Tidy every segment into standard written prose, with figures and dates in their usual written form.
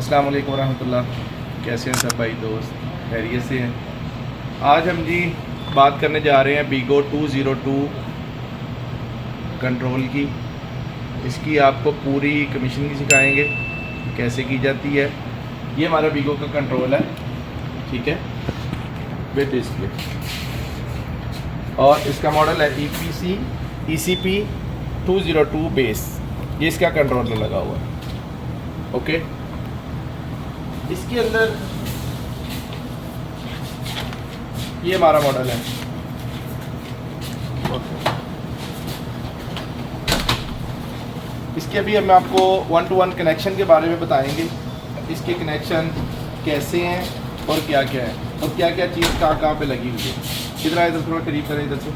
अस्सलाम वालेकुम रहमतुल्लाह। कैसे हैं सब भाई दोस्त, खैरियत से हैं। आज हम जी बात करने जा रहे हैं बीगो 202 कंट्रोल की। इसकी आपको पूरी कमीशनिंग सिखाएंगे कैसे की जाती है। ये हमारा बीगो का कंट्रोल है, ठीक है, विद डिस्प्ले, और इसका मॉडल है ECP 202 बेस। ये इसका कंट्रोलर लगा हुआ है, ओके। इसके अंदर ये हमारा मॉडल है, इसके अभी हम आपको 1-to-1 कनेक्शन के बारे में बताएंगे। इसके कनेक्शन कैसे हैं और क्या क्या है और क्या क्या चीज़ कहाँ पे लगी हुई है। इधर थोड़ा करीब करें, इधर से।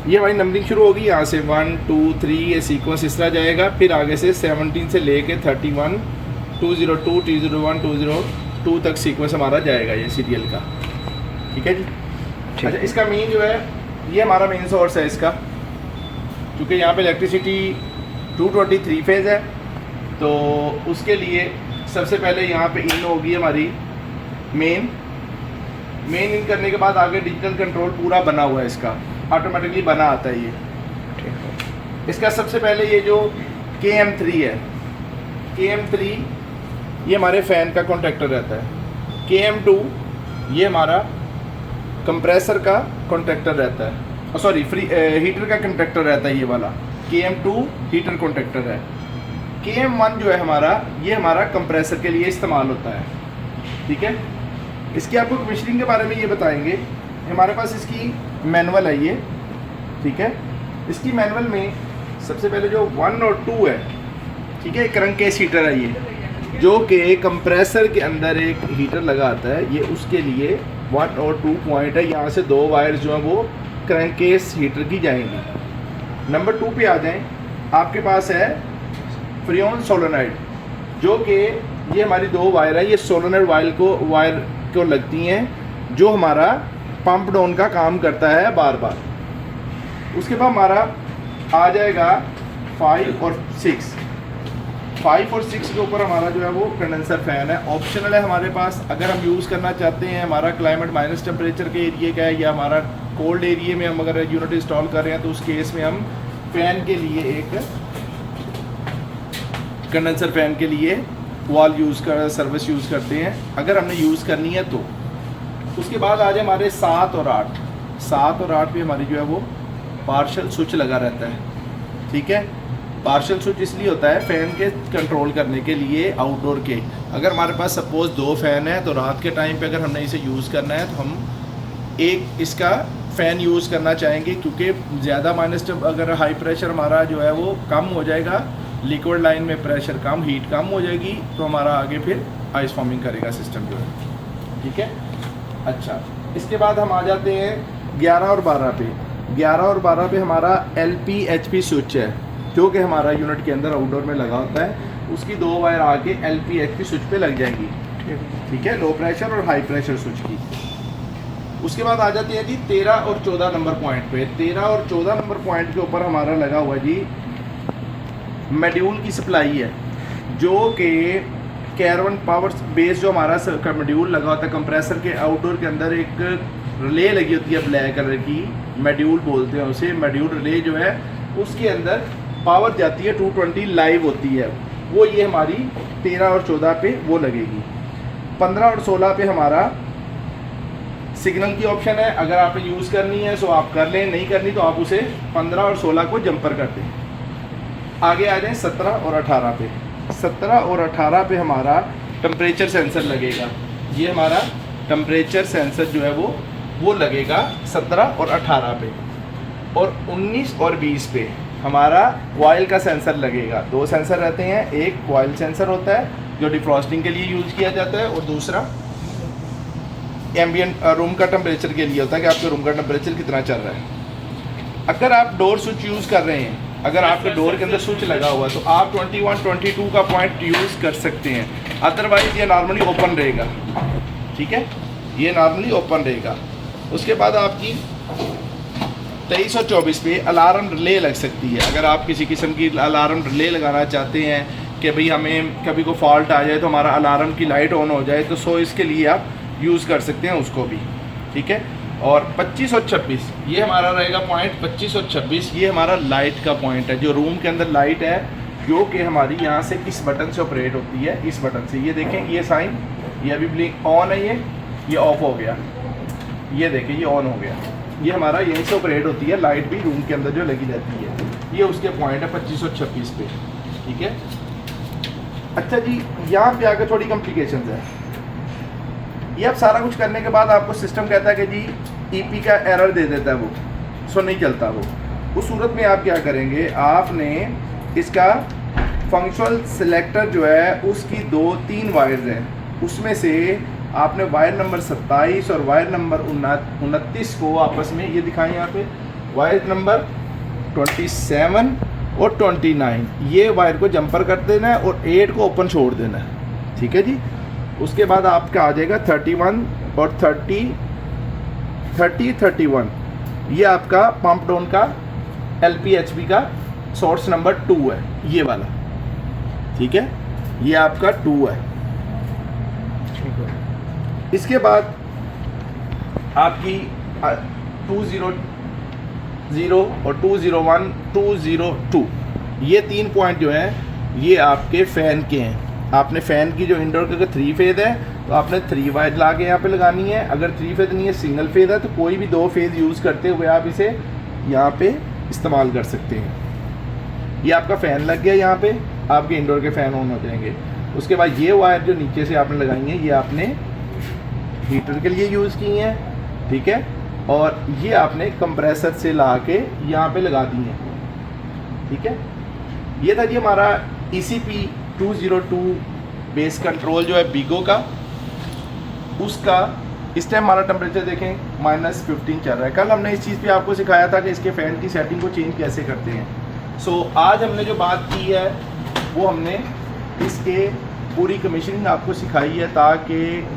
ये हमारी नंबरिंग शुरू होगी यहाँ से 1 2 3, ये सीक्वेंस इस तरह जाएगा। फिर आगे से 17 से लेके 31, 202, 201, 202 तक सीक्वेंस हमारा जाएगा, ये सीरियल का, ठीक है जी। अच्छा, इसका मेन जो है, ये हमारा मेन सोर्स है इसका, क्योंकि यहाँ पे इलेक्ट्रिसिटी 223 फेज़ है, तो उसके लिए सबसे पहले यहाँ पे इन होगी हमारी मेन इन करने के बाद आगे डिजिटल कंट्रोल पूरा बना हुआ है, इसका ऑटोमेटिकली बना आता है ये। इसका सबसे पहले ये जो KM3 है, KM3 ये हमारे फ़ैन का कॉन्ट्रैक्टर रहता है। KM2 ये हमारा कंप्रेसर का कॉन्ट्रैक्टर रहता है, सॉरी हीटर का कॉन्ट्रैक्टर रहता है ये वाला। KM2 हीटर कॉन्ट्रैक्टर है। KM1 जो है हमारा, ये हमारा कंप्रेसर के लिए इस्तेमाल होता है, ठीक है। इसकी आपको कमीशनिंग के बारे में ये बताएंगे। हमारे पास इसकी मैनुअल है ये, ठीक है। इसकी मैनुअल में सबसे पहले जो 1 और 2 है, ठीक है, क्रैंककेस हीटर है ये, जो कि कंप्रेसर के अंदर एक हीटर लगा आता है, ये उसके लिए 1 और 2 पॉइंट है। यहाँ से 2 वायर्स जो हैं वो क्रैंककेस हीटर की जाएंगी। नंबर 2 पे आ जाएं, आपके पास है फ्रीऑन सोलेनॉइड, जो कि ये हमारी 2 वायर है, ये सोलेनॉइड वायर को लगती हैं, जो हमारा पंप डाउन का काम करता है बार बार। उसके बाद हमारा आ जाएगा 5 और 6 के ऊपर हमारा जो है वो कंडेंसर फ़ैन है, ऑप्शनल है हमारे पास। अगर हम यूज़ करना चाहते हैं, हमारा क्लाइमेट माइनस टेम्परेचर के एरिए का है, या हमारा कोल्ड एरिए में हम अगर यूनिट इंस्टॉल कर रहे हैं, तो उस केस में हम फ़ैन के लिए एक कंडेंसर फ़ैन के लिए वॉल सर्विस यूज़ करते हैं, अगर हमने यूज़ करनी है तो। उसके बाद आ जाए हमारे 7 और 8 पे हमारी जो है वो पार्शल स्विच लगा रहता है, ठीक है। पार्शल स्विच इसलिए होता है फ़ैन के कंट्रोल करने के लिए आउटडोर के। अगर हमारे पास सपोज़ 2 फ़ैन है, तो रात के टाइम पे अगर हमने इसे यूज़ करना है, तो हम एक इसका फ़ैन यूज़ करना चाहेंगे, क्योंकि ज़्यादा अगर हाई प्रेशर हमारा जो है वो कम हो जाएगा, लिक्विड लाइन में प्रेशर कम, हीट कम हो जाएगी, तो हमारा आगे फिर आइस फॉर्मिंग करेगा सिस्टम जो है, ठीक है। अच्छा, इसके बाद हम आ जाते हैं 11 और 12 पे। 11 और 12 पे हमारा LP-HP स्विच है, जो कि हमारा यूनिट के अंदर आउटडोर में लगा होता है। उसकी 2 वायर आके LP-HP स्विच पे लग जाएंगी, ठीक है, लो प्रेशर और हाई प्रेशर स्विच की। उसके बाद आ जाती है जी 13 और 14 नंबर पॉइंट पे। 13 और 14 नंबर पॉइंट के ऊपर हमारा लगा हुआ जी मॉड्यूल की सप्लाई है, जो कि कैरवन पावर बेस जो हमारा मॉड्यूल लगा होता है कंप्रेसर के आउटडोर के अंदर, एक रिले लगी होती है ब्लैक कलर की, मॉड्यूल बोलते हैं उसे। मॉड्यूल रिले जो है उसके अंदर पावर जाती है 220 लाइव होती है, वो ये हमारी 13 और 14 पे वो लगेगी। 15 और 16 पे हमारा सिग्नल की ऑप्शन है, अगर आपने यूज़ करनी है तो आप कर लें, नहीं करनी तो आप उसे 15 और 16 को जंपर कर दें। आगे आ जाएँ 17 और 18 पे। 17 और 18 पे हमारा टेम्परेचर सेंसर लगेगा। ये हमारा टेम्परेचर सेंसर जो है वो लगेगा 17 और 18 पे। और 19 और 20 पे हमारा कॉइल का सेंसर लगेगा। 2 सेंसर रहते हैं, एक कॉइल सेंसर होता है जो डिफ्रॉस्टिंग के लिए यूज़ किया जाता है, और दूसरा एम्बिएंट रूम का टेम्परेचर के लिए होता है कि आपके रूम का टेम्परेचर कितना चल रहा है। अगर आप डोर स्विच यूज़ कर रहे हैं, अगर आपके डोर के अंदर स्विच लगा हुआ है, तो आप 21, 22 का पॉइंट यूज़ कर सकते हैं, अदरवाइज़ ये नॉर्मली ओपन रहेगा, ठीक है, ये नॉर्मली ओपन रहेगा। उसके बाद आपकी 23 और 24 पे अलार्म रिले लग सकती है। अगर आप किसी किस्म की अलार्म रिले लगाना चाहते हैं, कि भाई हमें कभी को फॉल्ट आ जाए तो हमारा अलार्म की लाइट ऑन हो जाए, तो सो इसके लिए आप यूज़ कर सकते हैं उसको भी, ठीक है। और 25 और 26 ये हमारा रहेगा पॉइंट। 25 और 26 ये हमारा लाइट का पॉइंट है, जो रूम के अंदर लाइट है जो कि हमारी यहाँ से इस बटन से ऑपरेट होती है, इस बटन से। ये देखें ये साइन, ये अभी ब्लिंक ऑन है, ये ऑफ हो गया, ये देखें ये ऑन हो गया। ये हमारा यहीं से ऑपरेट होती है लाइट भी रूम के अंदर जो लगी रहती है। ये उसके पॉइंट है 25 और 26 पे, ठीक है। अच्छा जी, यहाँ पे आकर थोड़ी कॉम्प्लिकेशंस है। ये अब सारा कुछ करने के बाद आपको सिस्टम कहता है कि जी ईपी का एरर दे देता है, वो सो नहीं चलता वो। उस सूरत में आप क्या करेंगे, आपने इसका फंक्शनल सिलेक्टर जो है उसकी 2-3 वायर्स हैं, उसमें से आपने वायर नंबर 27 और वायर नंबर 29 को आपस में, ये दिखाएं यहाँ पे, वायर नंबर 27 और 29 ये वायर को जंपर कर देना है और 8 को ओपन छोड़ देना है, ठीक है जी। उसके बाद आपका आ जाएगा 31 और 31 ये आपका पंप डाउन का LPHP का सोर्स नंबर 2 है, ये वाला, ठीक है। ये आपका 2 है, ठीक है। इसके बाद आपकी 200 और 201 202 ये 3 पॉइंट जो हैं ये आपके फ़ैन के हैं। आपने फ़ैन की जो इंडोर का 3 फेज़ है तो आपने 3 वायर ला के यहाँ पे लगानी है। अगर 3 फेज़ नहीं है, सिंगल फेज़ है, तो कोई भी 2 फेज़ यूज़ करते हुए आप इसे यहाँ पे इस्तेमाल कर सकते हैं। ये आपका फ़ैन लग गया, यहाँ पे आपके इंडोर के फ़ैन ऑन हो जाएंगे। उसके बाद ये वायर जो नीचे से आपने लगाई हैं ये आपने हीटर के लिए यूज़ की हैं, ठीक है। और ये आपने कंप्रेसर से ला के यहाँ पे लगा दी हैं, ठीक है। ये था जी हमारा ECP 202 बेस कंट्रोल जो है बीगो का, उसका इस टाइम हमारा टेम्परेचर देखें -15 चल रहा है। कल हमने इस चीज़ पे आपको सिखाया था कि इसके फ़ैन की सेटिंग को चेंज कैसे करते हैं। सो आज हमने जो बात की है वो हमने इसके पूरी कमीशनिंग आपको सिखाई है, ताकि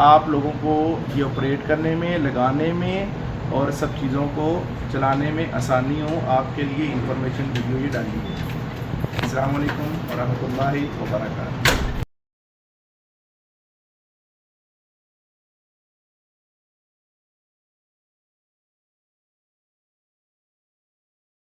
आप लोगों को ये ऑपरेट करने में, लगाने में और सब चीज़ों को चलाने में आसानी हो। आपके लिए इंफॉर्मेशन वीडियो ये डाली है। अस्सलाम वालेकुम व रहमतुल्लाहि व बरकातहू।